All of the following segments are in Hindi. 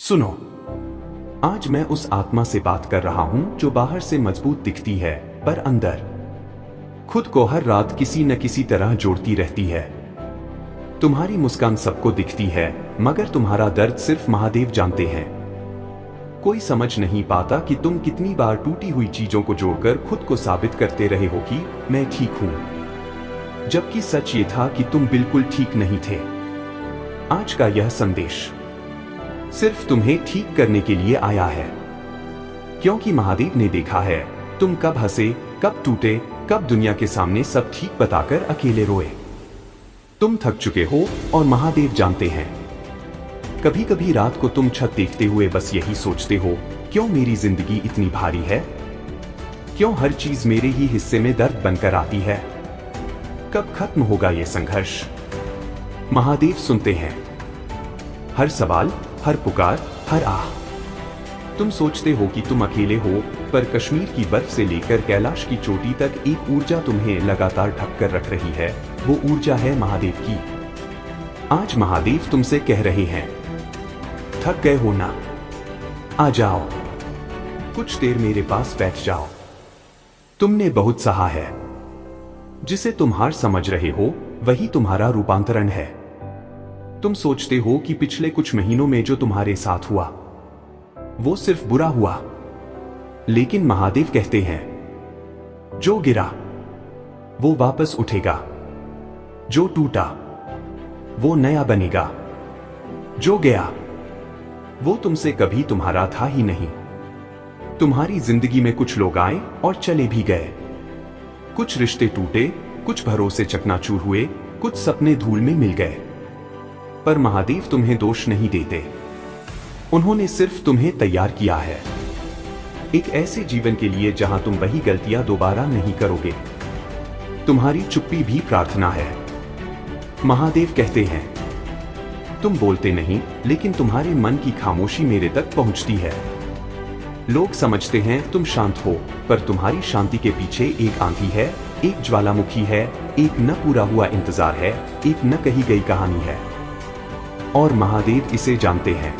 सुनो, आज मैं उस आत्मा से बात कर रहा हूं जो बाहर से मजबूत दिखती है पर अंदर खुद को हर रात किसी न किसी तरह जोड़ती रहती है। तुम्हारी मुस्कान सबको दिखती है, मगर तुम्हारा दर्द सिर्फ महादेव जानते हैं। कोई समझ नहीं पाता कि तुम कितनी बार टूटी हुई चीजों को जोड़कर खुद को साबित करते रहे हो कि मैं ठीक हूं, जबकि सच ये था कि तुम बिल्कुल ठीक नहीं थे। आज का यह संदेश सिर्फ तुम्हें ठीक करने के लिए आया है, क्योंकि महादेव ने देखा है तुम कब हंसे, कब टूटे, कब दुनिया के सामने सब ठीक बताकर अकेले रोए। तुम थक चुके हो और महादेव जानते हैं। कभी कभी रात को तुम छत देखते हुए बस यही सोचते हो, क्यों मेरी जिंदगी इतनी भारी है, क्यों हर चीज मेरे ही हिस्से में दर्द बनकर आती है, कब खत्म होगा ये संघर्ष। महादेव सुनते हैं हर सवाल, हर पुकार, हर आह। तुम सोचते हो कि तुम अकेले हो, पर कश्मीर की बर्फ से लेकर कैलाश की चोटी तक एक ऊर्जा तुम्हें लगातार ढक कर रख रही है। वो ऊर्जा है महादेव की। आज महादेव तुमसे कह रहे हैं, थक गए हो ना, आ जाओ, कुछ देर मेरे पास बैठ जाओ। तुमने बहुत सहा है। जिसे तुम हार समझ रहे हो वही तुम्हारा रूपांतरण है। तुम सोचते हो कि पिछले कुछ महीनों में जो तुम्हारे साथ हुआ वो सिर्फ बुरा हुआ, लेकिन महादेव कहते हैं, जो गिरा वो वापस उठेगा, जो टूटा वो नया बनेगा, जो गया वो तुमसे कभी तुम्हारा था ही नहीं। तुम्हारी जिंदगी में कुछ लोग आए और चले भी गए, कुछ रिश्ते टूटे, कुछ भरोसे चकनाचूर हुए, कुछ सपने धूल में मिल गए। पर महादेव तुम्हें दोष नहीं देते। उन्होंने सिर्फ तुम्हें तैयार किया है एक ऐसे जीवन के लिए जहां तुम वही गलतियां दोबारा नहीं करोगे। तुम्हारी चुप्पी भी प्रार्थना है। महादेव कहते हैं, तुम बोलते नहीं, लेकिन तुम्हारे मन की खामोशी मेरे तक पहुंचती है। लोग समझते हैं तुम शांत हो, पर तुम्हारी शांति के पीछे एक आंधी है, एक ज्वालामुखी है, एक न पूरा हुआ इंतजार है, एक न कही गई कहानी है। और महादेव इसे जानते हैं,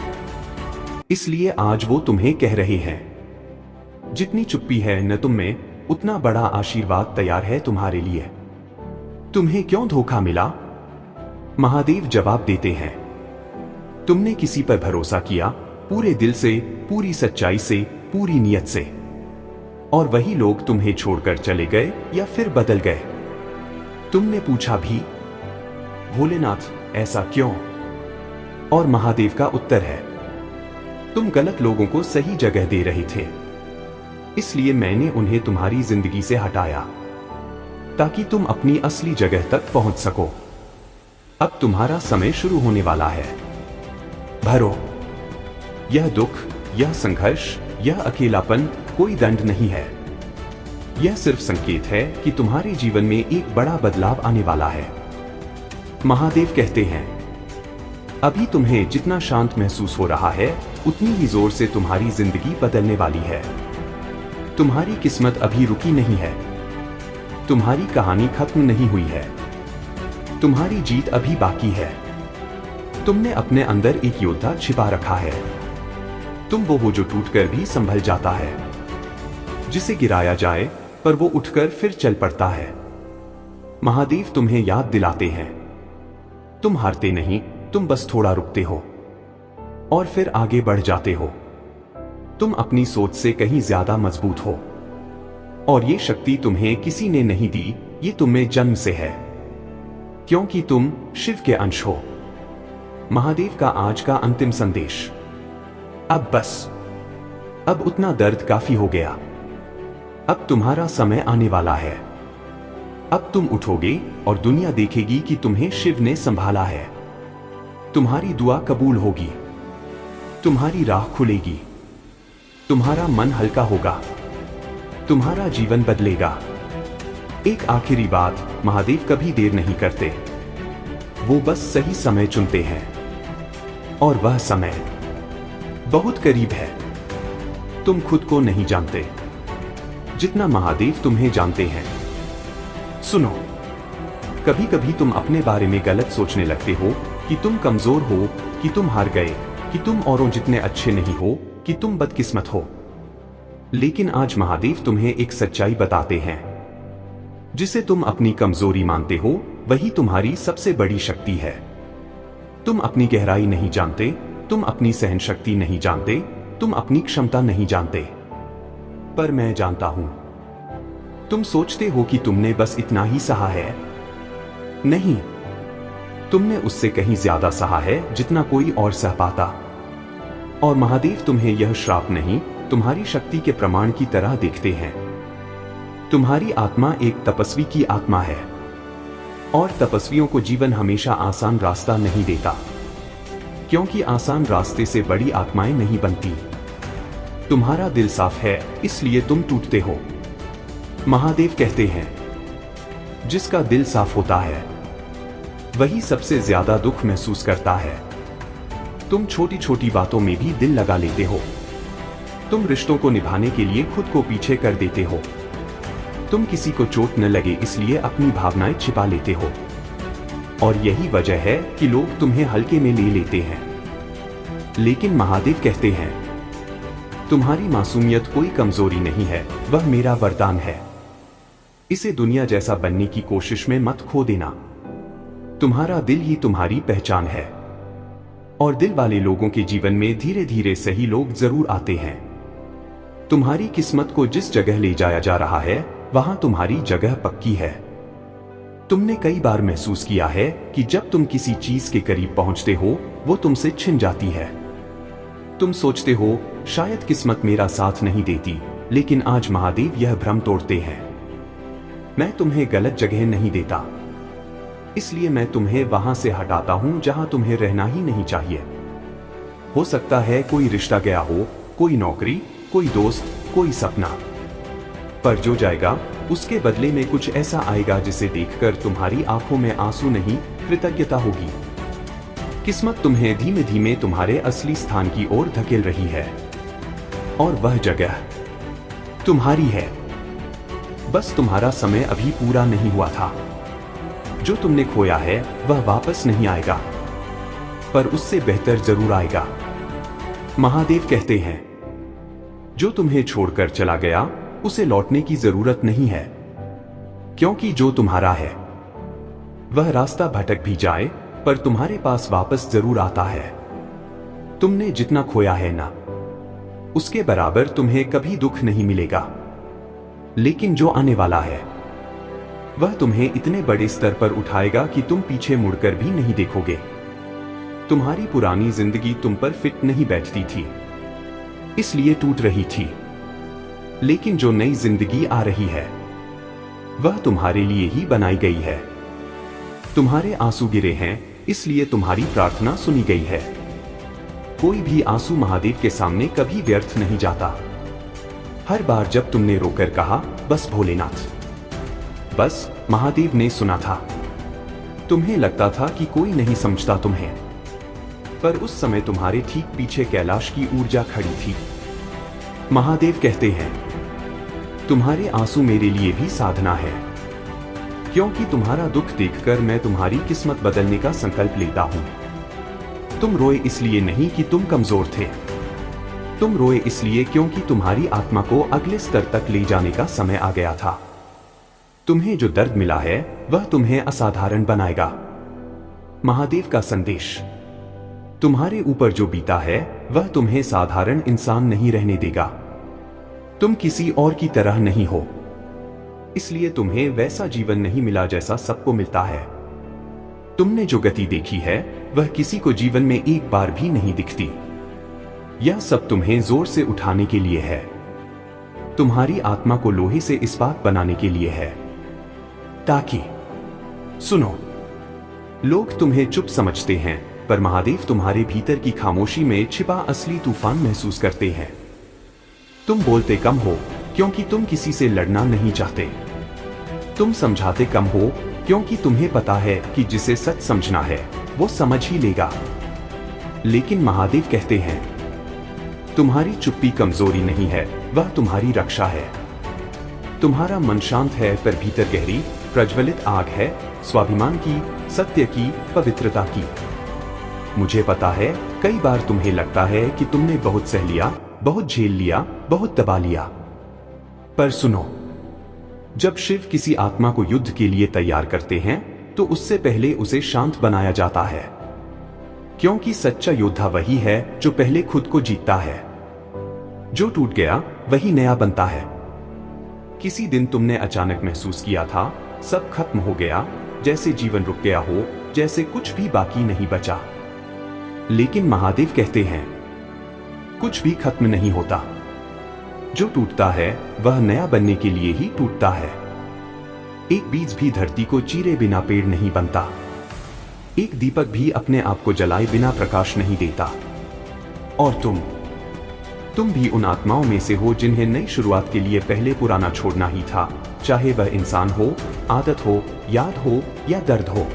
इसलिए आज वो तुम्हें कह रहे हैं, जितनी चुप्पी है न तुम में, उतना बड़ा आशीर्वाद तैयार है तुम्हारे लिए। तुम्हें क्यों धोखा मिला? महादेव जवाब देते हैं, तुमने किसी पर भरोसा किया, पूरे दिल से, पूरी सच्चाई से, पूरी नियत से, और वही लोग तुम्हें छोड़कर चले गए या फिर बदल गए। तुमने पूछा भी, भोलेनाथ ऐसा क्यों? और महादेव का उत्तर है, तुम गलत लोगों को सही जगह दे रहे थे, इसलिए मैंने उन्हें तुम्हारी जिंदगी से हटाया ताकि तुम अपनी असली जगह तक पहुंच सको। अब तुम्हारा समय शुरू होने वाला है। भरो, यह दुख, यह संघर्ष, यह अकेलापन कोई दंड नहीं है। यह सिर्फ संकेत है कि तुम्हारे जीवन में एक बड़ा बदलाव आने वाला है। महादेव कहते हैं, अभी तुम्हें जितना शांत महसूस हो रहा है, उतनी ही जोर से तुम्हारी जिंदगी बदलने वाली है। तुम्हारी किस्मत अभी रुकी नहीं है, तुम्हारी कहानी खत्म नहीं हुई है, तुम्हारी जीत अभी बाकी है। तुमने अपने अंदर एक योद्धा छिपा रखा है। तुम वो हो जो टूटकर भी संभल जाता है, जिसे गिराया जाए पर वो उठकर फिर चल पड़ता है। महादेव तुम्हें याद दिलाते हैं, तुम हारते नहीं, तुम बस थोड़ा रुकते हो और फिर आगे बढ़ जाते हो। तुम अपनी सोच से कहीं ज्यादा मजबूत हो, और ये शक्ति तुम्हें किसी ने नहीं दी, ये तुम्हें जन्म से है, क्योंकि तुम शिव के अंश हो। महादेव का आज का अंतिम संदेश, अब बस, अब उतना दर्द काफी हो गया। अब तुम्हारा समय आने वाला है। अब तुम उठोगे और दुनिया देखेगी कि तुम्हें शिव ने संभाला है। तुम्हारी दुआ कबूल होगी, तुम्हारी राह खुलेगी, तुम्हारा मन हल्का होगा, तुम्हारा जीवन बदलेगा। एक आखिरी बात, महादेव कभी देर नहीं करते, वो बस सही समय चुनते हैं, और वह समय बहुत करीब है। तुम खुद को नहीं जानते जितना महादेव तुम्हें जानते हैं। सुनो, कभी कभी तुम अपने बारे में गलत सोचने लगते हो, कि तुम कमजोर हो, कि तुम हार गए, कि तुम औरों जितने अच्छे नहीं हो, कि तुम बदकिस्मत हो। लेकिन आज महादेव तुम्हें एक सच्चाई बताते हैं। जिसे तुम अपनी कमजोरी मानते हो, वही तुम्हारी सबसे बड़ी शक्ति है। तुम अपनी गहराई नहीं जानते, तुम अपनी सहन शक्ति नहीं जानते, तुम अपनी क्षमता नहीं जानते। पर मैं जानता हूं। तुम सोचते हो कि तुमने बस इतना ही सहा है। नहीं, तुमने उससे कहीं ज्यादा सहा है जितना कोई और सह पाता। और महादेव तुम्हें यह श्राप नहीं, तुम्हारी शक्ति के प्रमाण की तरह देखते हैं। तुम्हारी आत्मा एक तपस्वी की आत्मा है, और तपस्वियों को जीवन हमेशा आसान रास्ता नहीं देता, क्योंकि आसान रास्ते से बड़ी आत्माएं नहीं बनती। तुम्हारा दिल साफ है, इसलिए तुम टूटते हो। महादेव कहते हैं, जिसका दिल साफ होता है वही सबसे ज्यादा दुख महसूस करता है। तुम छोटी छोटी बातों में भी दिल लगा लेते हो। तुम रिश्तों को निभाने के लिए खुद को पीछे कर देते हो। तुम किसी को चोट न लगे इसलिए अपनी भावनाएं छिपा लेते हो। और यही वजह है कि लोग तुम्हें हल्के में ले लेते हैं। लेकिन महादेव कहते हैं, तुम्हारी मासूमियत कोई कमजोरी नहीं है, वह मेरा वरदान है। इसे दुनिया जैसा बनने की कोशिश में मत खो देना। तुम्हारा दिल ही तुम्हारी पहचान है। और दिल वाले लोगों के जीवन में धीरे धीरे सही लोग जरूर आते हैं। तुम्हारी किस्मत को जिस जगह ले जाया जा रहा है, वहां तुम्हारी जगह पक्की है। तुमने कई बार महसूस किया है कि जब तुम किसी चीज के करीब पहुंचते हो, वो तुमसे छिन जाती है। तुम सोचते हो, शायद किस्मत मेरा साथ नहीं देती, लेकिन आज महादेव यह भ्रम तोड़ते हैं। मैं तुम्हें गलत जगह नहीं देता, इसलिए मैं तुम्हें वहां से हटाता हूं जहां तुम्हें रहना ही नहीं चाहिए। हो सकता है कोई रिश्ता गया हो, कोई नौकरी, कोई दोस्त, कोई सपना, पर जो जाएगा उसके बदले में कुछ ऐसा आएगा जिसे देखकर तुम्हारी आंखों में आंसू नहीं, कृतज्ञता होगी। किस्मत तुम्हें धीमे धीमे तुम्हारे असली स्थान की ओर धकेल रही है, और वह जगह तुम्हारी है। बस तुम्हारा समय अभी पूरा नहीं हुआ था। जो तुमने खोया है वह वापस नहीं आएगा, पर उससे बेहतर जरूर आएगा। महादेव कहते हैं, जो तुम्हें छोड़कर चला गया उसे लौटने की जरूरत नहीं है, क्योंकि जो तुम्हारा है वह रास्ता भटक भी जाए पर तुम्हारे पास वापस जरूर आता है। तुमने जितना खोया है ना, उसके बराबर तुम्हें कभी दुख नहीं मिलेगा। लेकिन जो आने वाला है वह तुम्हें इतने बड़े स्तर पर उठाएगा कि तुम पीछे मुड़कर भी नहीं देखोगे। तुम्हारी पुरानी जिंदगी तुम पर फिट नहीं बैठती थी, इसलिए टूट रही थी। लेकिन जो नई जिंदगी आ रही है वह तुम्हारे लिए ही बनाई गई है। तुम्हारे आंसू गिरे हैं, इसलिए तुम्हारी प्रार्थना सुनी गई है। कोई भी आंसू महादेव के सामने कभी व्यर्थ नहीं जाता। हर बार जब तुमने रोकर कहा, बस भोलेनाथ, बस, महादेव ने सुना था। तुम्हें लगता था कि कोई नहीं समझता तुम्हें, पर उस समय तुम्हारे ठीक पीछे कैलाश की ऊर्जा खड़ी थी। महादेव कहते हैं, तुम्हारे आंसू मेरे लिए भी साधना है, क्योंकि तुम्हारा दुख देखकर मैं तुम्हारी किस्मत बदलने का संकल्प लेता हूं। तुम रोए इसलिए नहीं कि तुम कमजोर थे, तुम रोए इसलिए क्योंकि तुम्हारी आत्मा को अगले स्तर तक ले जाने का समय आ गया था। तुम्हें जो दर्द मिला है वह तुम्हें असाधारण बनाएगा। महादेव का संदेश, तुम्हारे ऊपर जो बीता है वह तुम्हें साधारण इंसान नहीं रहने देगा। तुम किसी और की तरह नहीं हो, इसलिए तुम्हें वैसा जीवन नहीं मिला जैसा सबको मिलता है। तुमने जो गति देखी है वह किसी को जीवन में एक बार भी नहीं दिखती। यह सब तुम्हें जोर से उठाने के लिए है, तुम्हारी आत्मा को लोहे से इस्पात बनाने के लिए है। ताकि सुनो, लोग तुम्हें चुप समझते हैं, पर महादेव तुम्हारे भीतर की खामोशी में छिपा असली तूफान महसूस करते हैं। तुम बोलते कम हो क्योंकि तुम किसी से लड़ना नहीं चाहते। तुम समझाते कम हो क्योंकि तुम्हें पता है कि जिसे सच समझना है वो समझ ही लेगा। लेकिन महादेव कहते हैं, तुम्हारी चुप्पी कमजोरी नहीं है, वह तुम्हारी रक्षा है। तुम्हारा मन शांत है, पर भीतर गहरी प्रज्वलित आग है, स्वाभिमान की, सत्य की, पवित्रता की। मुझे पता है कई बार तुम्हें लगता है कि तुमने बहुत सह लिया, बहुत झेल लिया, बहुत दबा लिया। पर सुनो, जब शिव किसी आत्मा को युद्ध के लिए तैयार करते हैं तो उससे पहले उसे शांत बनाया जाता है, क्योंकि सच्चा योद्धा वही है जो पहले खुद को जीतता है। जो टूट गया वही नया बनता है। किसी दिन तुमने अचानक महसूस किया था सब खत्म हो गया, जैसे जीवन रुक गया हो, जैसे कुछ भी बाकी नहीं बचा। लेकिन महादेव कहते हैं कुछ भी खत्म नहीं होता। जो टूटता है वह नया बनने के लिए ही टूटता है। एक बीज भी धरती को चीरे बिना पेड़ नहीं बनता। एक दीपक भी अपने आप को जलाए बिना प्रकाश नहीं देता। और तुम भी उन आत्माओं में से हो जिन्हें नई शुरुआत के लिए पहले पुराना छोड़ना ही था, चाहे वह इंसान हो, आदत हो, याद हो या दर्द हो।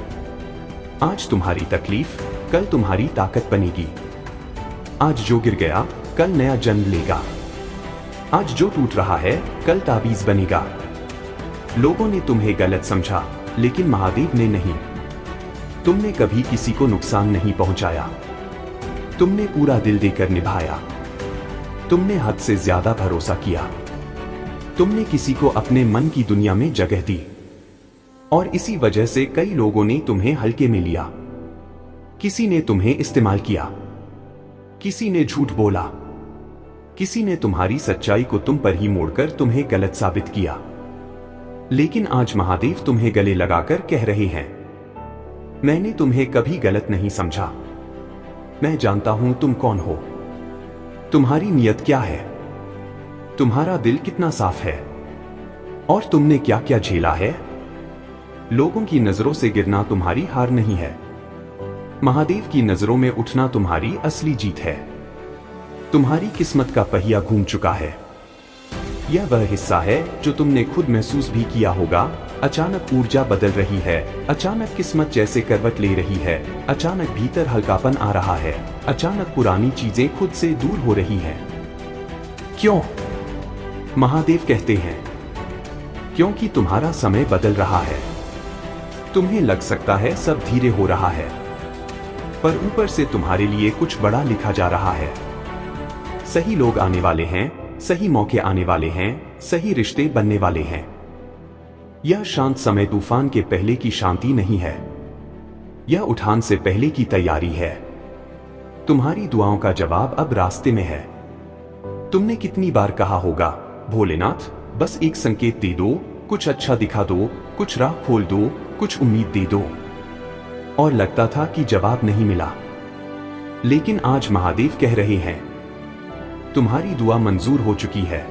आज तुम्हारी तकलीफ कल तुम्हारी ताकत बनेगी। आज जो गिर गया कल नया जन्म लेगा। आज जो टूट रहा है कल ताबीज बनेगा। लोगों ने तुम्हें गलत समझा, लेकिन महादेव ने नहीं। तुमने कभी किसी को नुकसान नहीं पहुंचाया। तुमने पूरा दिल देकर निभाया। तुमने हद से ज्यादा भरोसा किया। तुमने किसी को अपने मन की दुनिया में जगह दी, और इसी वजह से कई लोगों ने तुम्हें हल्के में लिया। किसी ने तुम्हें इस्तेमाल किया, किसी ने झूठ बोला, किसी ने तुम्हारी सच्चाई को तुम पर ही मोड़कर तुम्हें गलत साबित किया। लेकिन आज महादेव तुम्हें गले लगाकर कह रहे हैं, मैंने तुम्हें कभी गलत नहीं समझा। मैं जानता हूं तुम कौन हो, तुम्हारी नियत क्या है, तुम्हारा दिल कितना साफ है, और तुमने क्या क्या झेला है। लोगों की नजरों से गिरना तुम्हारी हार नहीं है। महादेव की नजरों में उठना तुम्हारी असली जीत है। तुम्हारी किस्मत का पहिया घूम चुका है। यह वह हिस्सा है जो तुमने खुद महसूस भी किया होगा। अचानक ऊर्जा बदल रही है, अचानक किस्मत जैसे करवट ले रही है, अचानक भीतर हल्कापन आ रहा है, अचानक पुरानी चीजें खुद से दूर हो रही हैं। क्यों? महादेव कहते हैं, क्योंकि तुम्हारा समय बदल रहा है। तुम्हें लग सकता है सब धीरे हो रहा है, पर ऊपर से तुम्हारे लिए कुछ बड़ा लिखा जा रहा है। सही लोग आने वाले हैं, सही मौके आने वाले हैं, सही रिश्ते बनने वाले हैं। यह शांत समय तूफान के पहले की शांति नहीं है, यह उठान से पहले की तैयारी है। तुम्हारी दुआओं का जवाब अब रास्ते में है। तुमने कितनी बार कहा होगा, भोलेनाथ बस एक संकेत दे दो, कुछ अच्छा दिखा दो, कुछ राह खोल दो, कुछ उम्मीद दे दो। और लगता था कि जवाब नहीं मिला। लेकिन आज महादेव कह रहे हैं, तुम्हारी दुआ मंजूर हो चुकी है।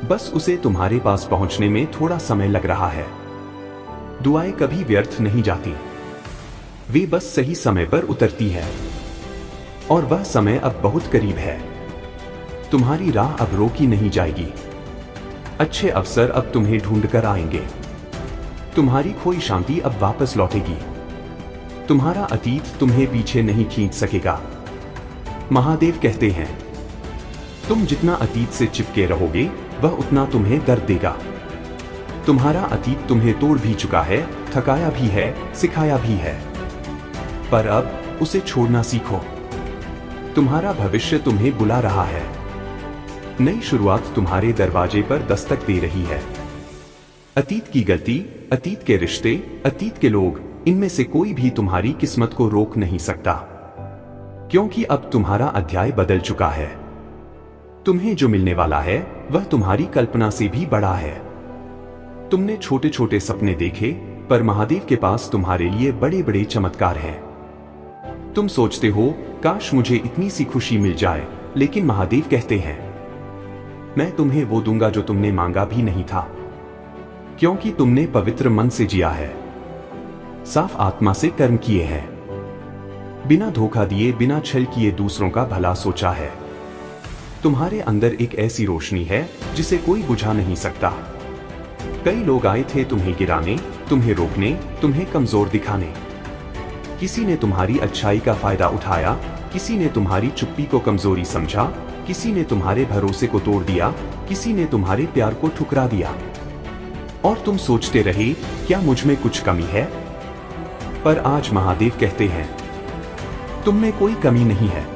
बस उसे तुम्हारे पास पहुंचने में थोड़ा समय लग रहा है। दुआएं कभी व्यर्थ नहीं जाती, वे बस सही समय पर उतरती है। और वह समय अब बहुत करीब है। तुम्हारी राह अब रोकी नहीं जाएगी। अच्छे अवसर अब तुम्हें ढूंढ कर आएंगे। तुम्हारी खोई शांति अब वापस लौटेगी। तुम्हारा अतीत तुम्हें पीछे नहीं खींच सकेगा। महादेव कहते हैं, तुम जितना अतीत से चिपके रहोगे वह उतना तुम्हें दर्द देगा। तुम्हारा अतीत तुम्हें तोड़ भी चुका है, थकाया भी है, सिखाया भी है, पर अब उसे छोड़ना सीखो। तुम्हारा भविष्य तुम्हें बुला रहा है। नई शुरुआत तुम्हारे दरवाजे पर दस्तक दे रही है। अतीत की गलती, अतीत के रिश्ते, अतीत के लोग, इनमें से कोई भी तुम्हारी किस्मत को रोक नहीं सकता, क्योंकि अब तुम्हारा अध्याय बदल चुका है। तुम्हें जो मिलने वाला है वह तुम्हारी कल्पना से भी बड़ा है। तुमने छोटे छोटे सपने देखे, पर महादेव के पास तुम्हारे लिए बड़े बड़े चमत्कार हैं। तुम सोचते हो, काश मुझे इतनी सी खुशी मिल जाए, लेकिन महादेव कहते हैं, मैं तुम्हें वो दूंगा जो तुमने मांगा भी नहीं था, क्योंकि तुमने पवित्र मन से जिया है, साफ आत्मा से कर्म किए हैं, बिना धोखा दिए, बिना छल किए दूसरों का भला सोचा है। तुम्हारे अंदर एक ऐसी रोशनी है जिसे कोई बुझा नहीं सकता। कई लोग आए थे तुम्हें गिराने, तुम्हें रोकने, तुम्हें कमजोर दिखाने। किसी ने तुम्हारी अच्छाई का फायदा उठाया, किसी ने तुम्हारी चुप्पी को कमजोरी समझा, किसी ने तुम्हारे भरोसे को तोड़ दिया, किसी ने तुम्हारे प्यार को ठुकरा दिया। और तुम सोचते रहे, क्या मुझ में कुछ कमी है? पर आज महादेव कहते हैं, तुम में कोई कमी नहीं है।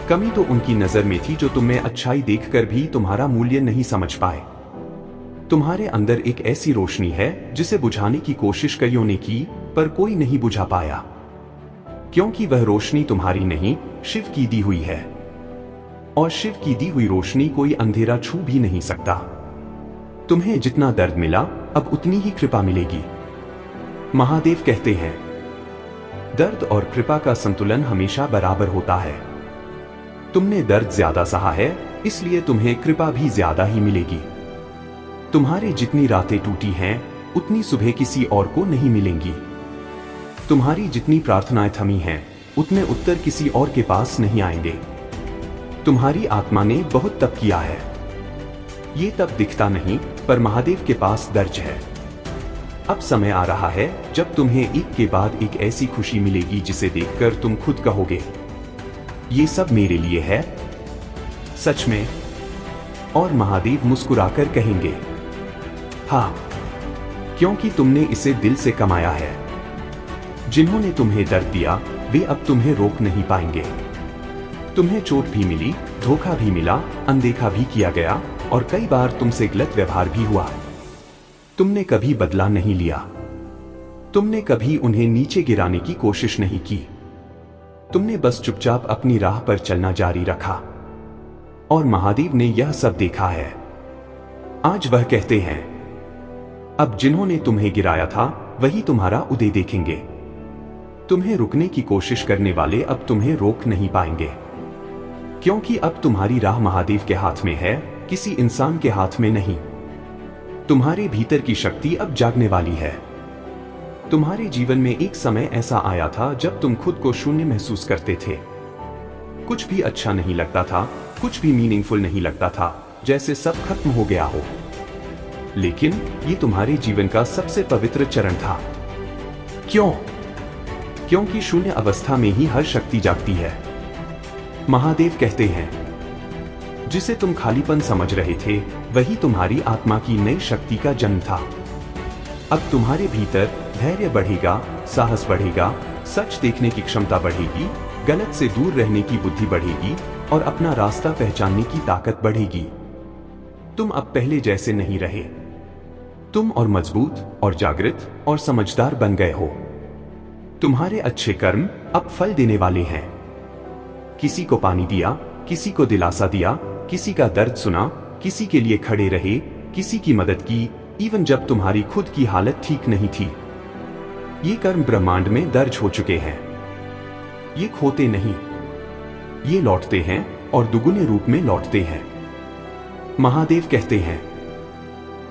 कमी तो उनकी नजर में थी जो तुम में अच्छाई देखकर भी तुम्हारा मूल्य नहीं समझ पाए। तुम्हारे अंदर एक ऐसी रोशनी है जिसे बुझाने की कोशिश कईयों ने की, पर कोई नहीं बुझा पाया, क्योंकि वह रोशनी तुम्हारी नहीं, शिव की दी हुई है। और शिव की दी हुई रोशनी कोई अंधेरा छू भी नहीं सकता। तुम्हें जितना दर्द मिला, अब उतनी ही कृपा मिलेगी। महादेव कहते हैं, दर्द और कृपा का संतुलन हमेशा बराबर होता है। तुमने दर्द ज्यादा सहा है, इसलिए तुम्हें कृपा भी ज्यादा ही मिलेगी। तुम्हारी जितनी रातें टूटी हैं, उतनी सुबह किसी और को नहीं मिलेंगी। तुम्हारी जितनी प्रार्थनाएं थमी हैं, उतने उत्तर किसी और के पास नहीं आएंगे। तुम्हारी आत्मा ने बहुत तप किया है। ये तप दिखता नहीं, पर महादेव के पास दर्ज है। अब समय आ रहा है जब तुम्हें एक के बाद एक ऐसी खुशी मिलेगी जिसे देखकर तुम खुद कहोगे, ये सब मेरे लिए है, सच में। और महादेव मुस्कुराकर कहेंगे, हाँ, क्योंकि तुमने इसे दिल से कमाया है। जिन्होंने तुम्हें दर्द दिया, वे अब तुम्हें रोक नहीं पाएंगे। तुम्हें चोट भी मिली, धोखा भी मिला, अनदेखा भी किया गया, और कई बार तुमसे गलत व्यवहार भी हुआ। तुमने कभी बदला नहीं लिया। तुमने कभी उन्हें नीचे गिराने की कोशिश नहीं की। तुमने बस चुपचाप अपनी राह पर चलना जारी रखा। और महादेव ने यह सब देखा है। आज वह कहते हैं, अब जिन्होंने तुम्हें गिराया था, वही तुम्हारा उदय देखेंगे। तुम्हें रुकने की कोशिश करने वाले अब तुम्हें रोक नहीं पाएंगे, क्योंकि अब तुम्हारी राह महादेव के हाथ में है, किसी इंसान के हाथ में नहीं। तुम्हारे भीतर की शक्ति अब जागने वाली है। तुम्हारे जीवन में एक समय ऐसा आया था जब तुम खुद को शून्य महसूस करते थे। कुछ भी अच्छा नहीं लगता था, कुछ भी मीनिंगफुल नहीं लगता था, जैसे सब खत्म हो गया हो। लेकिन ये तुम्हारे जीवन का सबसे पवित्र चरण था। क्यों? क्योंकि शून्य अवस्था में ही हर शक्ति जागती है। महादेव कहते हैं, जिसे तुम खालीपन समझ रहे थे, वही तुम्हारी आत्मा की नई शक्ति का जन्म था। अब तुम्हारे भीतर धैर्य बढ़ेगा, साहस बढ़ेगा, सच देखने की क्षमता बढ़ेगी, गलत से दूर रहने की बुद्धि बढ़ेगी, और अपना रास्ता पहचानने की ताकत बढ़ेगी। तुम अब पहले जैसे नहीं रहे। तुम और मजबूत और जागृत और समझदार बन गए हो। तुम्हारे अच्छे कर्म अब फल देने वाले हैं। किसी को पानी दिया, किसी को दिलासा दिया, किसी का दर्द सुना, किसी के लिए खड़े रहे, किसी की मदद की, इवन जब तुम्हारी खुद की हालत ठीक नहीं थी। ये कर्म ब्रह्मांड में दर्ज हो चुके हैं। ये खोते नहीं, ये लौटते हैं और दुगुने रूप में लौटते हैं। महादेव कहते हैं,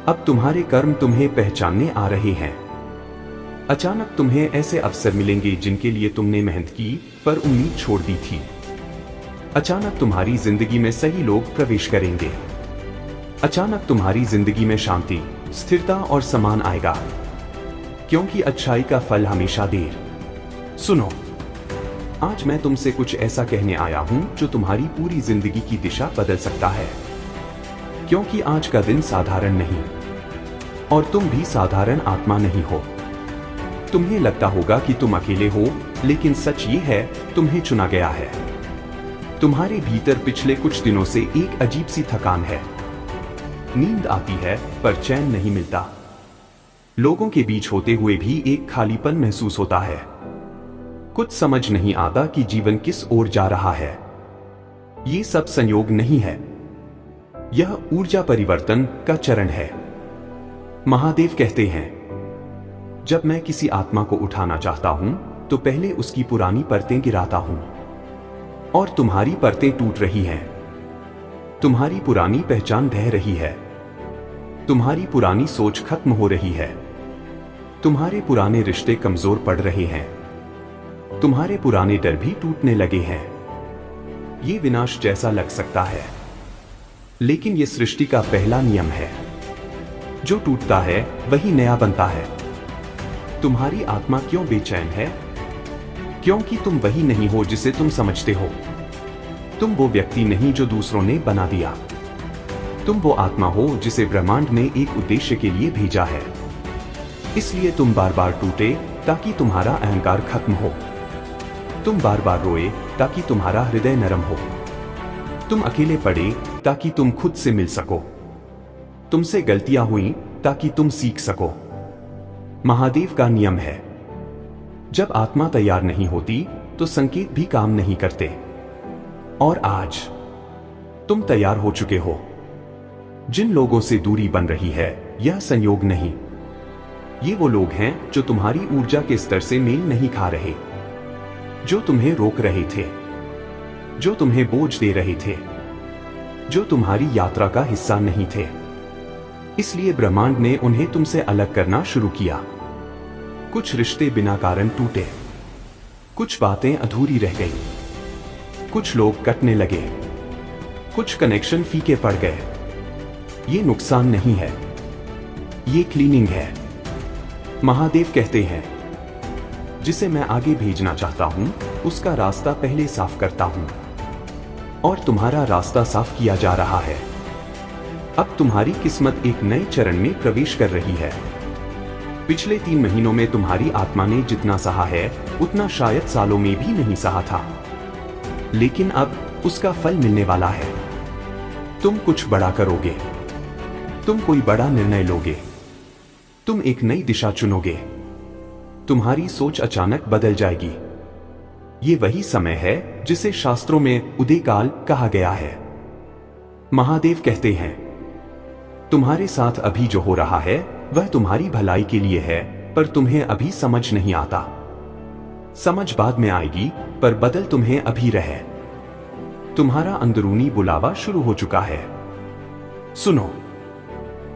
अब तुम्हारे कर्म तुम्हें पहचानने आ रहे हैं। अचानक तुम्हें ऐसे अवसर मिलेंगे जिनके लिए तुमने मेहनत की पर उम्मीद छोड़ दी थी। अचानक तुम्हारी जिंदगी में सही लोग प्रवेश करेंगे। अचानक तुम्हारी जिंदगी में शांति, स्थिरता और सम्मान आएगा, क्योंकि अच्छाई का फल हमेशा देर। सुनो, आज मैं तुमसे कुछ ऐसा कहने आया हूं जो तुम्हारी पूरी जिंदगी की दिशा बदल सकता है। क्योंकि आज का दिन साधारण नहीं, और तुम भी साधारण आत्मा नहीं हो। तुम्हें लगता होगा कि तुम अकेले हो, लेकिन सच ये है, तुम्हें चुना गया है। तुम्हारे भीतर पिछले कुछ दिनों से एक अजीब सी थकान है। नींद आती है पर चैन नहीं मिलता। लोगों के बीच होते हुए भी एक खालीपन महसूस होता है। कुछ समझ नहीं आता कि जीवन किस ओर जा रहा है। ये सब संयोग नहीं है, यह ऊर्जा परिवर्तन का चरण है। महादेव कहते हैं, जब मैं किसी आत्मा को उठाना चाहता हूं तो पहले उसकी पुरानी परतें गिराता हूं। और तुम्हारी परतें टूट रही हैं। तुम्हारी पुरानी पहचान ढह रही है। तुम्हारी पुरानी सोच खत्म हो रही है। तुम्हारे पुराने रिश्ते कमजोर पड़ रहे हैं। तुम्हारे पुराने डर भी टूटने लगे हैं। ये विनाश जैसा लग सकता है, लेकिन ये सृष्टि का पहला नियम है। जो टूटता है वही नया बनता है। तुम्हारी आत्मा क्यों बेचैन है? क्योंकि तुम वही नहीं हो जिसे तुम समझते हो। तुम वो व्यक्ति नहीं जो दूसरों ने बना दिया। तुम वो आत्मा हो जिसे ब्रह्मांड ने एक उद्देश्य के लिए भेजा है। इसलिए तुम बार बार टूटे ताकि तुम्हारा अहंकार खत्म हो। तुम बार बार रोए ताकि तुम्हारा हृदय नरम हो। तुम अकेले पड़े ताकि तुम खुद से मिल सको। तुमसे गलतियां हुई ताकि तुम सीख सको। महादेव का नियम है, जब आत्मा तैयार नहीं होती तो संकेत भी काम नहीं करते। और आज तुम तैयार हो चुके हो। जिन लोगों से दूरी बन रही है, यह संयोग नहीं। ये वो लोग हैं जो तुम्हारी ऊर्जा के स्तर से मेल नहीं खा रहे, जो तुम्हें रोक रहे थे, जो तुम्हें बोझ दे रहे थे, जो तुम्हारी यात्रा का हिस्सा नहीं थे। इसलिए ब्रह्मांड ने उन्हें तुमसे अलग करना शुरू किया। कुछ रिश्ते बिना कारण टूटे, कुछ बातें अधूरी रह गई, कुछ लोग कटने लगे, कुछ कनेक्शन फीके पड़ गए। ये नुकसान नहीं है, ये क्लीनिंग है। महादेव कहते हैं, जिसे मैं आगे भेजना चाहता हूं उसका रास्ता पहले साफ करता हूं। और तुम्हारा रास्ता साफ किया जा रहा है। अब तुम्हारी किस्मत एक नए चरण में प्रवेश कर रही है। पिछले 3 महीनों में तुम्हारी आत्मा ने जितना सहा है उतना शायद सालों में भी नहीं सहा था, लेकिन अब उसका फल मिलने वाला है। तुम कुछ बड़ा करोगे, तुम कोई बड़ा निर्णय लोगे, तुम एक नई दिशा चुनोगे, तुम्हारी सोच अचानक बदल जाएगी। ये वही समय है जिसे शास्त्रों में उदय काल कहा गया है। महादेव कहते हैं, तुम्हारे साथ अभी जो हो रहा है वह तुम्हारी भलाई के लिए है, पर तुम्हें अभी समझ नहीं आता। समझ बाद में आएगी, पर बदल तुम्हें अभी रहे। तुम्हारा अंदरूनी बुलावा शुरू हो चुका है। सुनो,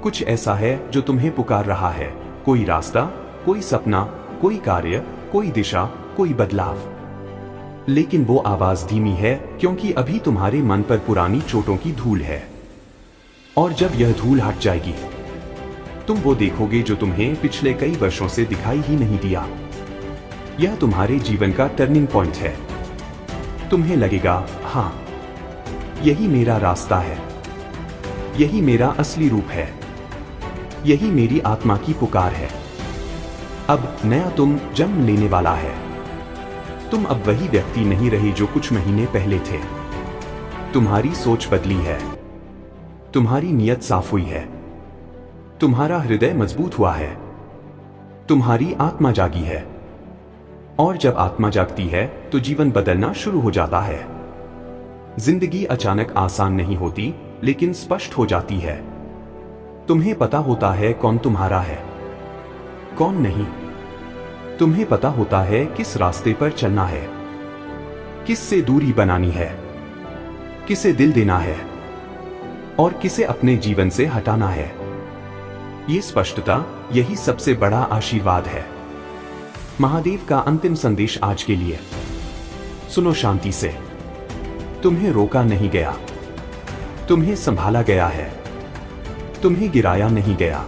कुछ ऐसा है जो तुम्हें पुकार रहा है। कोई रास्ता, कोई सपना, कोई कार्य, कोई दिशा, कोई बदलाव। लेकिन वो आवाज धीमी है, क्योंकि अभी तुम्हारे मन पर पुरानी चोटों की धूल है। और जब यह धूल हट जाएगी, तुम वो देखोगे जो तुम्हें पिछले कई वर्षों से दिखाई ही नहीं दिया। यह तुम्हारे जीवन का टर्निंग पॉइंट है। तुम्हें लगेगा, हाँ, यही मेरा रास्ता है, यही मेरा असली रूप है, यही मेरी आत्मा की पुकार है। अब नया तुम जन्म लेने वाला है। तुम अब वही व्यक्ति नहीं रहे जो कुछ महीने पहले थे। तुम्हारी सोच बदली है, तुम्हारी नीयत साफ हुई है, तुम्हारा हृदय मजबूत हुआ है, तुम्हारी आत्मा जागी है। और जब आत्मा जागती है तो जीवन बदलना शुरू हो जाता है। जिंदगी अचानक आसान नहीं होती, लेकिन स्पष्ट हो जाती है। तुम्हें पता होता है कौन तुम्हारा है, कौन नहीं। तुम्हें पता होता है किस रास्ते पर चलना है, किससे दूरी बनानी है, किसे दिल देना है और किसे अपने जीवन से हटाना है। ये स्पष्टता, यही सबसे बड़ा आशीर्वाद है। महादेव का अंतिम संदेश आज के लिए। सुनो शांति से। तुम्हें रोका नहीं गया, तुम्हें संभाला गया है। तुम्हें गिराया नहीं गया,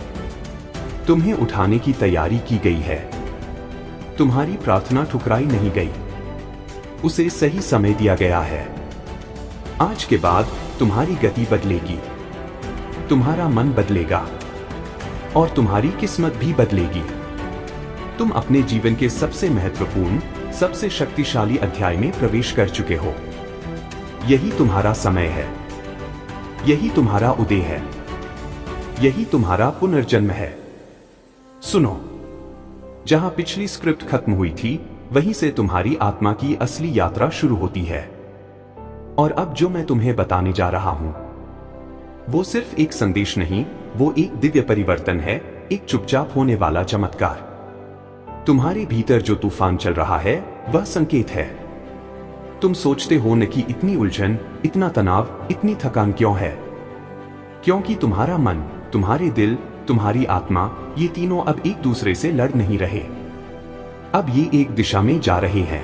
तुम्हें उठाने की तैयारी की गई है। तुम्हारी प्रार्थना ठुकराई नहीं गई, उसे सही समय दिया गया है। आज के बाद तुम्हारी गति बदलेगी, तुम्हारा मन बदलेगा और तुम्हारी किस्मत भी बदलेगी। तुम अपने जीवन के सबसे महत्वपूर्ण, सबसे शक्तिशाली अध्याय में प्रवेश कर चुके हो। यही तुम्हारा समय है, यही तुम्हारा उदय है, यही तुम्हारा पुनर्जन्म है। सुनो, जहां पिछली स्क्रिप्ट खत्म हुई थी, वहीं से तुम्हारी आत्मा की असली यात्रा शुरू होती है। और अब जो मैं तुम्हें बताने जा रहा हूं, वो सिर्फ एक संदेश नहीं, वो एक दिव्य परिवर्तन है, एक चुपचाप होने वाला चमत्कार। तुम्हारे भीतर जो तूफान चल रहा है, वह संकेत है। तुम सोचते हो न कि इतनी उलझन, इतना तनाव, इतनी थकान क्यों है? क्योंकि तुम्हारा मन, तुम्हारे दिल, तुम्हारी आत्मा, ये तीनों अब एक दूसरे से लड़ नहीं रहे। अब ये एक दिशा में जा रहे हैं।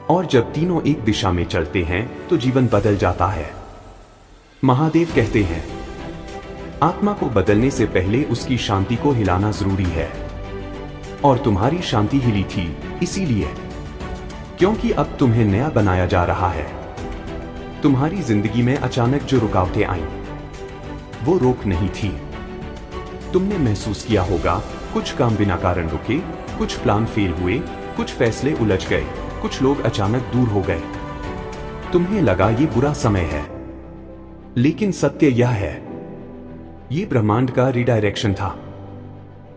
और जब तीनों एक दिशा में चलते हैं तो जीवन बदल जाता है। महादेव कहते हैं, आत्मा को बदलने से पहले उसकी शांति को हिलाना जरूरी है। और तुम्हारी शांति हिली थी, इसीलिए क्योंकि अब तुम्हें नया बनाया जा रहा है। तुम्हारी जिंदगी में अचानक जो रुकावटें आईं, वो रोक नहीं थी। तुमने महसूस किया होगा, कुछ काम बिना कारण रुके, कुछ प्लान फेल हुए, कुछ फैसले उलझ गए, कुछ लोग अचानक दूर हो गए। तुम्हें लगा ये बुरा समय है, लेकिन सत्य यह है, ये ब्रह्मांड का रिडायरेक्शन था।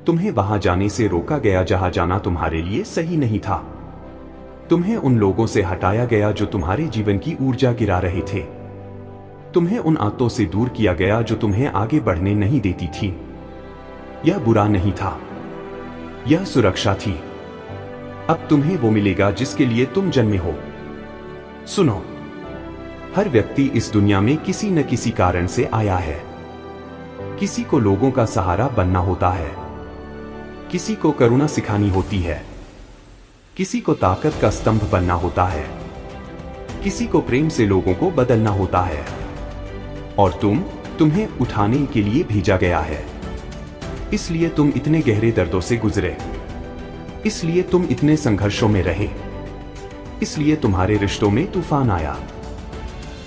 तुम्हें वहां जाने से रोका गया जहां जाना तुम्हारे लिए सही नहीं था। तुम्हें उन लोगों से हटाया गया जो तुम्हारे जीवन की ऊर्जा गिरा रहे थे। तुम्हें उन आदतों से दूर किया गया जो तुम्हें आगे बढ़ने नहीं देती थी। यह बुरा नहीं था, यह सुरक्षा थी। अब तुम्हें वो मिलेगा जिसके लिए तुम जन्मे हो। सुनो, हर व्यक्ति इस दुनिया में किसी न किसी कारण से आया है। किसी को लोगों का सहारा बनना होता है, किसी को करुणा सिखानी होती है, किसी को ताकत का स्तंभ बनना होता है, किसी को प्रेम से लोगों को बदलना होता है, और तुम्हें उठाने के लिए भेजा गया है। इसलिए तुम इतने गहरे दर्दों से गुजरे, इसलिए तुम इतने संघर्षों में रहे, इसलिए तुम्हारे रिश्तों में तूफान आया,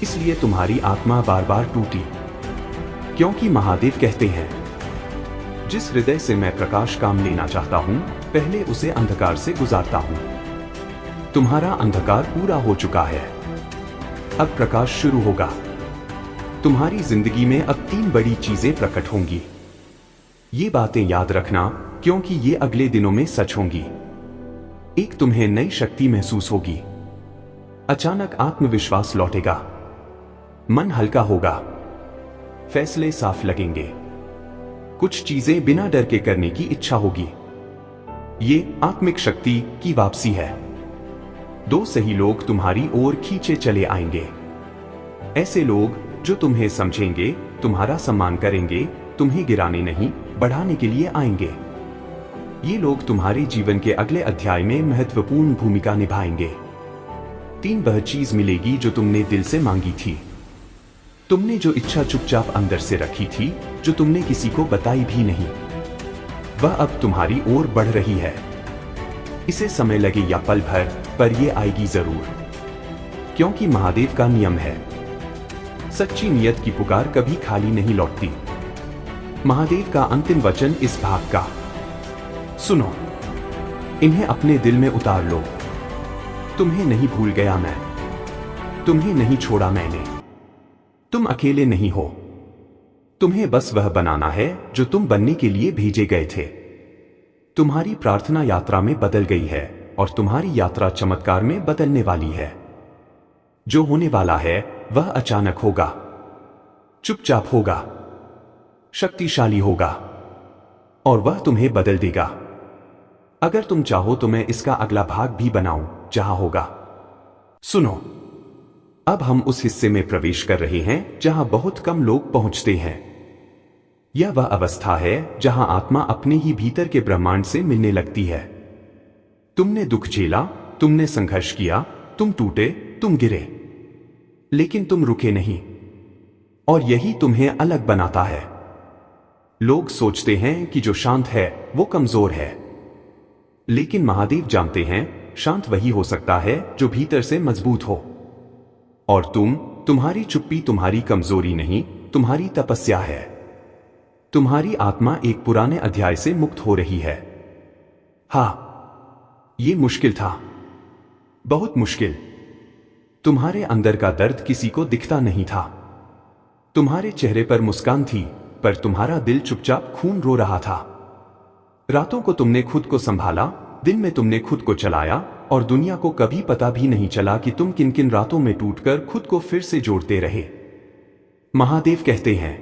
इसलिए तुम्हारी आत्मा बार बार टूटी। क्योंकि महादेव कहते हैं, जिस हृदय से मैं प्रकाश काम लेना चाहता हूं, पहले उसे अंधकार से गुजारता हूं। तुम्हारा अंधकार पूरा हो चुका है, अब प्रकाश शुरू होगा। तुम्हारी जिंदगी में अब 3 बड़ी चीजें प्रकट होंगी। ये बातें याद रखना, क्योंकि ये अगले दिनों में सच होंगी। एक, तुम्हें नई शक्ति महसूस होगी। अचानक आत्मविश्वास लौटेगा, मन हल्का होगा, फैसले साफ लगेंगे, कुछ चीजें बिना डर के करने की इच्छा होगी। ये आत्मिक शक्ति की वापसी है। 2 सही लोग तुम्हारी ओर खींचे चले आएंगे। ऐसे लोग जो तुम्हें समझेंगे, तुम्हारा सम्मान करेंगे, तुम्हें गिराने नहीं बढ़ाने के लिए आएंगे। ये लोग तुम्हारे जीवन के अगले अध्याय में महत्वपूर्ण भूमिका निभाएंगे। 3, वह चीज मिलेगी जो तुमने दिल से मांगी थी। तुमने जो इच्छा चुपचाप अंदर से रखी थी, जो तुमने किसी को बताई भी नहीं, वह अब तुम्हारी ओर बढ़ रही है। इसे समय लगे या पल भर, पर यह आएगी जरूर। क्योंकि महादेव का नियम है, सच्ची नियत की पुकार कभी खाली नहीं लौटती। महादेव का अंतिम वचन इस भाग का, सुनो, इन्हें अपने दिल में उतार लो। तुम्हें नहीं भूल गया मैं, तुम्हें नहीं छोड़ा मैंने, तुम अकेले नहीं हो। तुम्हें बस वह बनाना है जो तुम बनने के लिए भेजे गए थे। तुम्हारी प्रार्थना यात्रा में बदल गई है, और तुम्हारी यात्रा चमत्कार में बदलने वाली है। जो होने वाला है वह अचानक होगा, चुपचाप होगा, शक्तिशाली होगा, और वह तुम्हें बदल देगा। अगर तुम चाहो तो मैं इसका अगला भाग भी बनाऊं, जहां होगा। सुनो, अब हम उस हिस्से में प्रवेश कर रहे हैं जहां बहुत कम लोग पहुंचते हैं। यह वह अवस्था है जहां आत्मा अपने ही भीतर के ब्रह्मांड से मिलने लगती है। तुमने दुख झेला, तुमने संघर्ष किया, तुम टूटे, तुम गिरे, लेकिन तुम रुके नहीं, और यही तुम्हें अलग बनाता है। लोग सोचते हैं कि जो शांत है वो कमजोर है, लेकिन महादेव जानते हैं शांत वही हो सकता है जो भीतर से मजबूत हो। और तुम्हारी चुप्पी तुम्हारी कमजोरी नहीं, तुम्हारी तपस्या है। तुम्हारी आत्मा एक पुराने अध्याय से मुक्त हो रही है। हाँ, ये मुश्किल था, बहुत मुश्किल। तुम्हारे अंदर का दर्द किसी को दिखता नहीं था। तुम्हारे चेहरे पर मुस्कान थी, पर तुम्हारा दिल चुपचाप खून रो रहा था। रातों को तुमने खुद को संभाला, दिन में तुमने खुद को चलाया, और दुनिया को कभी पता भी नहीं चला कि तुम किन किन रातों में टूटकर खुद को फिर से जोड़ते रहे। महादेव कहते हैं,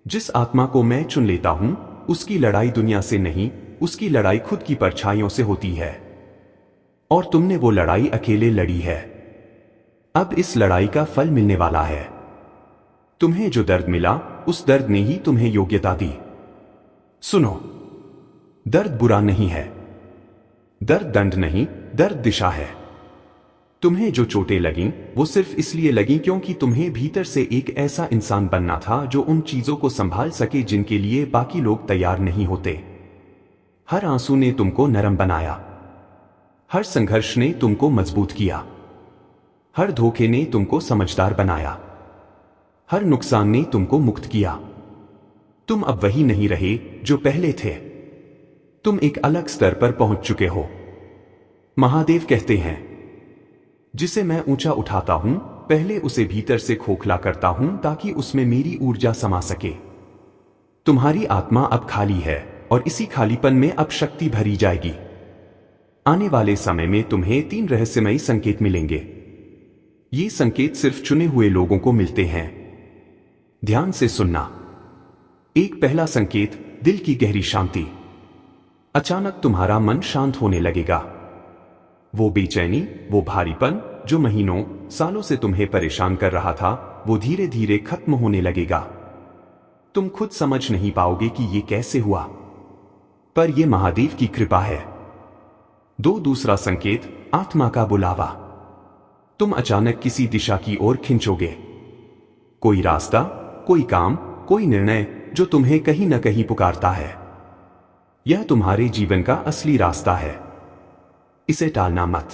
जिस आत्मा को मैं चुन लेता हूं, उसकी लड़ाई दुनिया से नहीं, उसकी लड़ाई खुद की परछाइयों से होती है। और तुमने वो लड़ाई अकेले लड़ी है। अब इस लड़ाई का फल मिलने वाला है। तुम्हें जो दर्द मिला, उस दर्द ने ही तुम्हें योग्यता दी। सुनो, दर्द बुरा नहीं है, दर्द दंड नहीं, दर्द दिशा है। तुम्हें जो चोटें लगीं, वो सिर्फ इसलिए लगीं क्योंकि तुम्हें भीतर से एक ऐसा इंसान बनना था जो उन चीजों को संभाल सके जिनके लिए बाकी लोग तैयार नहीं होते। हर आंसू ने तुमको नरम बनाया, हर संघर्ष ने तुमको मजबूत किया, हर धोखे ने तुमको समझदार बनाया, हर नुकसान ने तुमको मुक्त किया। तुम अब वही नहीं रहे जो पहले थे। तुम एक अलग स्तर पर पहुंच चुके हो। महादेव कहते हैं, जिसे मैं ऊंचा उठाता हूं, पहले उसे भीतर से खोखला करता हूं ताकि उसमें मेरी ऊर्जा समा सके। तुम्हारी आत्मा अब खाली है और इसी खालीपन में अब शक्ति भरी जाएगी। आने वाले समय में तुम्हें 3 रहस्यमयी संकेत मिलेंगे। ये संकेत सिर्फ चुने हुए लोगों को मिलते हैं। ध्यान से सुनना। एक पहला संकेत, दिल की गहरी शांति। अचानक तुम्हारा मन शांत होने लगेगा। वो बेचैनी, वो भारीपन जो महीनों सालों से तुम्हें परेशान कर रहा था, वो धीरे धीरे खत्म होने लगेगा। तुम खुद समझ नहीं पाओगे कि ये कैसे हुआ, पर यह महादेव की कृपा है। दूसरा संकेत, आत्मा का बुलावा। तुम अचानक किसी दिशा की ओर खिंचोगे। कोई रास्ता, कोई काम, कोई निर्णय जो तुम्हें कहीं न कहीं पुकारता है। यह तुम्हारे जीवन का असली रास्ता है, इसे टालना मत।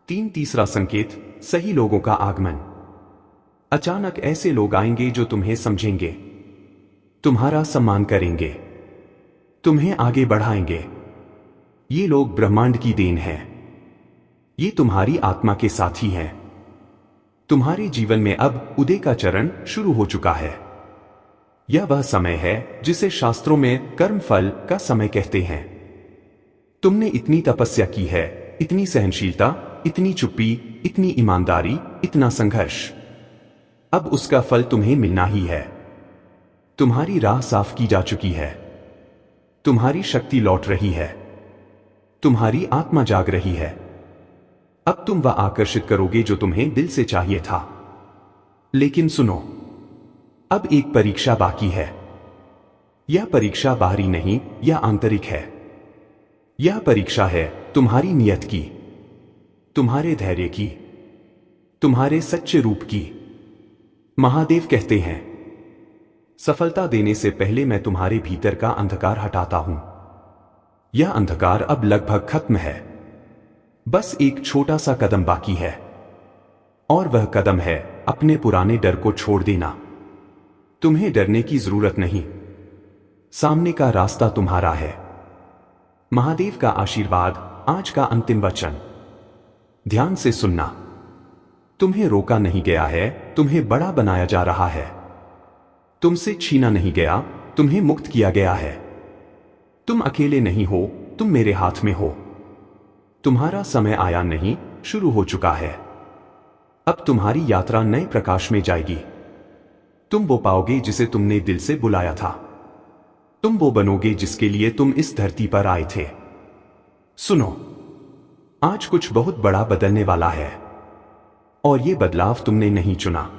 तीसरा संकेत, सही लोगों का आगमन। अचानक ऐसे लोग आएंगे जो तुम्हें समझेंगे, तुम्हारा सम्मान करेंगे, तुम्हें आगे बढ़ाएंगे। ये लोग ब्रह्मांड की देन है। ये तुम्हारी आत्मा के साथी हैं। तुम्हारे जीवन में अब उदय का चरण शुरू हो चुका है। यह वह समय है जिसे शास्त्रों में कर्म फल का समय कहते हैं। तुमने इतनी तपस्या की है, इतनी सहनशीलता, इतनी चुप्पी, इतनी ईमानदारी, इतना संघर्ष। अब उसका फल तुम्हें मिलना ही है। तुम्हारी राह साफ की जा चुकी है। तुम्हारी शक्ति लौट रही है। तुम्हारी आत्मा जाग रही है। अब तुम वह आकर्षित करोगे जो तुम्हें दिल से चाहिए था। लेकिन सुनो, अब एक परीक्षा बाकी है। यह परीक्षा बाहरी नहीं, यह आंतरिक है। यह परीक्षा है तुम्हारी नियत की, तुम्हारे धैर्य की, तुम्हारे सच्चे रूप की। महादेव कहते हैं, सफलता देने से पहले मैं तुम्हारे भीतर का अंधकार हटाता हूं। यह अंधकार अब लगभग खत्म है। बस एक छोटा सा कदम बाकी है, और वह कदम है अपने पुराने डर को छोड़ देना। तुम्हें डरने की जरूरत नहीं। सामने का रास्ता तुम्हारा है। महादेव का आशीर्वाद, आज का अंतिम वचन। ध्यान से सुनना। तुम्हें रोका नहीं गया है, तुम्हें बड़ा बनाया जा रहा है। तुमसे छीना नहीं गया, तुम्हें मुक्त किया गया है। तुम अकेले नहीं हो, तुम मेरे हाथ में हो। तुम्हारा समय आया नहीं, शुरू हो चुका है। अब तुम्हारी यात्रा नए प्रकाश में जाएगी। तुम वो पाओगे जिसे तुमने दिल से बुलाया था। तुम वो बनोगे जिसके लिए तुम इस धरती पर आए थे। सुनो, आज कुछ बहुत बड़ा बदलने वाला है, और ये बदलाव तुमने नहीं चुना।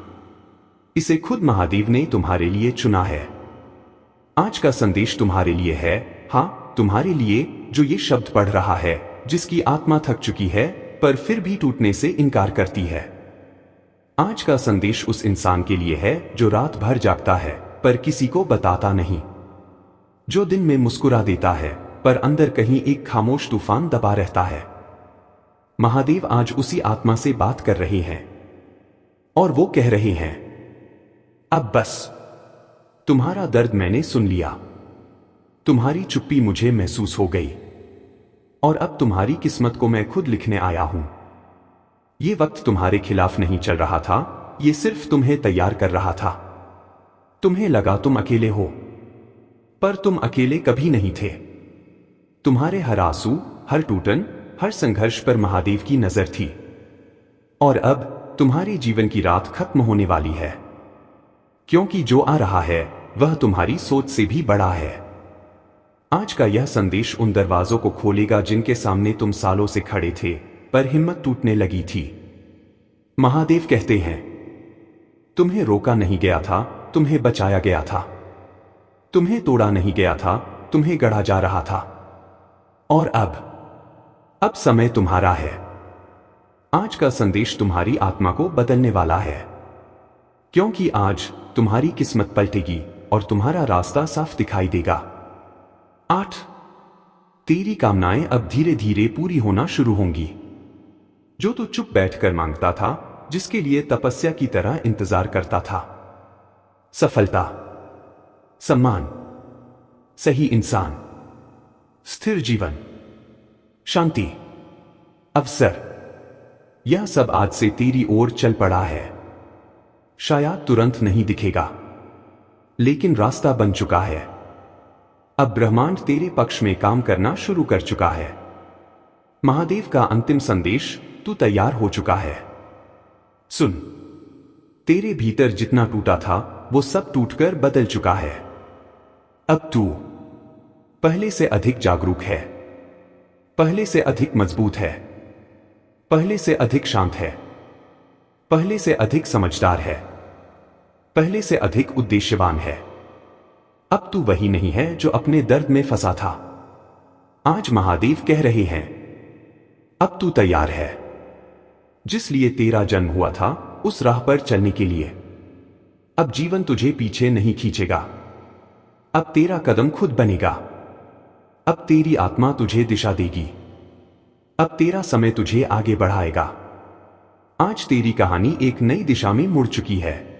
इसे खुद महादेव ने तुम्हारे लिए चुना है। आज का संदेश तुम्हारे लिए है, हां, तुम्हारे लिए जो ये शब्द पढ़ रहा है, जिसकी आत्मा थक चुकी है पर फिर भी टूटने से इनकार करती है। आज का संदेश उस इंसान के लिए है जो रात भर जागता है पर किसी को बताता नहीं, जो दिन में मुस्कुरा देता है पर अंदर कहीं एक खामोश तूफान दबा रहता है। महादेव आज उसी आत्मा से बात कर रहे हैं, और वो कह रहे हैं, अब बस, तुम्हारा दर्द मैंने सुन लिया। तुम्हारी चुप्पी मुझे महसूस हो गई, और अब तुम्हारी किस्मत को मैं खुद लिखने आया हूं। ये वक्त तुम्हारे खिलाफ नहीं चल रहा था, ये सिर्फ तुम्हें तैयार कर रहा था। तुम्हें लगा तुम अकेले हो, पर तुम अकेले कभी नहीं थे। तुम्हारे हर आंसू, हर टूटन, हर संघर्ष पर महादेव की नजर थी। और अब तुम्हारे जीवन की रात खत्म होने वाली है, क्योंकि जो आ रहा है वह तुम्हारी सोच से भी बड़ा है। आज का यह संदेश उन दरवाजों को खोलेगा जिनके सामने तुम सालों से खड़े थे, पर हिम्मत टूटने लगी थी। महादेव कहते हैं, तुम्हें रोका नहीं गया था, तुम्हें बचाया गया था। तुम्हें तोड़ा नहीं गया था, तुम्हें गढ़ा जा रहा था। और अब समय तुम्हारा है। आज का संदेश तुम्हारी आत्मा को बदलने वाला है, क्योंकि आज तुम्हारी किस्मत पलटेगी और तुम्हारा रास्ता साफ दिखाई देगा। 8, तेरी कामनाएं अब धीरे धीरे पूरी होना शुरू होंगी। जो तू चुप बैठकर मांगता था, जिसके लिए तपस्या की तरह इंतजार करता था, सफलता, सम्मान, सही इंसान, स्थिर जीवन, शांति, अवसर, यह सब आज से तेरी ओर चल पड़ा है। शायद तुरंत नहीं दिखेगा, लेकिन रास्ता बन चुका है। अब ब्रह्मांड तेरे पक्ष में काम करना शुरू कर चुका है। महादेव का अंतिम संदेश, तू तैयार हो चुका है। सुन, तेरे भीतर जितना टूटा था वो सब टूटकर बदल चुका है। अब तू पहले से अधिक जागरूक है, पहले से अधिक मजबूत है, पहले से अधिक शांत है, पहले से अधिक समझदार है, पहले से अधिक उद्देश्यवान है। अब तू वही नहीं है जो अपने दर्द में फंसा था। आज महादेव कह रहे हैं, अब तू तैयार है। जिस लिए तेरा जन्म हुआ था, उस राह पर चलने के लिए। अब जीवन तुझे पीछे नहीं खींचेगा। अब तेरा कदम खुद बनेगा। अब तेरी आत्मा तुझे दिशा देगी। अब तेरा समय तुझे आगे बढ़ाएगा। आज तेरी कहानी एक नई दिशा में मुड़ चुकी है।